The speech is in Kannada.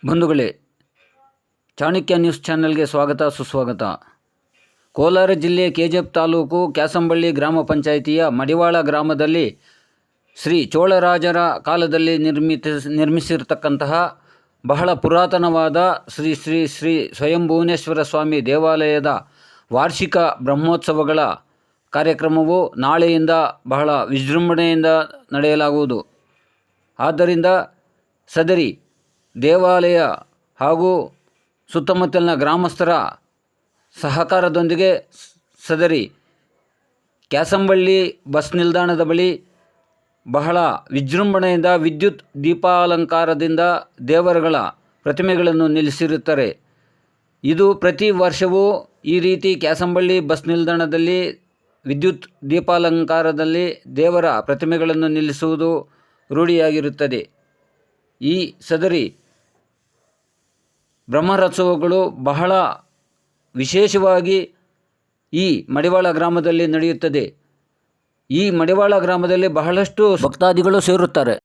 ಬಂಧುಗಳೇ, ಚಾಣಕ್ಯ ನ್ಯೂಸ್ ಚಾನೆಲ್ಗೆ ಸ್ವಾಗತ ಸುಸ್ವಾಗತ. ಕೋಲಾರ ಜಿಲ್ಲೆ ಕೆಜಿಎಫ್ ತಾಲೂಕು ಕ್ಯಾಸಂಬಳ್ಳಿ ಗ್ರಾಮ ಪಂಚಾಯಿತಿಯ ಮಡಿವಾಳ ಗ್ರಾಮದಲ್ಲಿ ಶ್ರೀ ಚೋಳರಾಜರ ಕಾಲದಲ್ಲಿ ನಿರ್ಮಿಸಿರತಕ್ಕಂತಹ ಬಹಳ ಪುರಾತನವಾದ ಶ್ರೀ ಶ್ರೀ ಶ್ರೀ ಸ್ವಯಂಭುವನೇಶ್ವರ ಸ್ವಾಮಿ ದೇವಾಲಯದ ವಾರ್ಷಿಕ ಬ್ರಹ್ಮೋತ್ಸವಗಳ ಕಾರ್ಯಕ್ರಮವು ನಾಳೆಯಿಂದ ಬಹಳ ವಿಜೃಂಭಣೆಯಿಂದ ನಡೆಯಲಾಗುವುದು. ಆದ್ದರಿಂದ ಸದರಿ ದೇವಾಲಯ ಹಾಗೂ ಸುತ್ತಮುತ್ತಲಿನ ಗ್ರಾಮಸ್ಥರ ಸಹಕಾರದೊಂದಿಗೆ ಸದರಿ ಕ್ಯಾಸಂಬಳ್ಳಿ ಬಸ್ ನಿಲ್ದಾಣದ ಬಳಿ ಬಹಳ ವಿಜೃಂಭಣೆಯಿಂದ ವಿದ್ಯುತ್ ದೀಪಾಲಂಕಾರದಿಂದ ದೇವರುಗಳ ಪ್ರತಿಮೆಗಳನ್ನು ನಿಲ್ಲಿಸಿರುತ್ತಾರೆ. ಇದು ಪ್ರತಿ ವರ್ಷವೂ ಈ ರೀತಿ ಕ್ಯಾಸಂಬಳ್ಳಿ ಬಸ್ ನಿಲ್ದಾಣದಲ್ಲಿ ವಿದ್ಯುತ್ ದೀಪಾಲಂಕಾರದಲ್ಲಿ ದೇವರ ಪ್ರತಿಮೆಗಳನ್ನು ನಿಲ್ಲಿಸುವುದು ರೂಢಿಯಾಗಿರುತ್ತದೆ. ಈ ಸದರಿ ಬ್ರಹ್ಮೋತ್ಸವಗಳು ಬಹಳ ವಿಶೇಷವಾಗಿ ಈ ಮಡಿವಾಳ ಗ್ರಾಮದಲ್ಲಿ ನಡೆಯುತ್ತದೆ. ಈ ಮಡಿವಾಳ ಗ್ರಾಮದಲ್ಲಿ ಬಹಳಷ್ಟು ಭಕ್ತಾದಿಗಳು ಸೇರುತ್ತಾರೆ.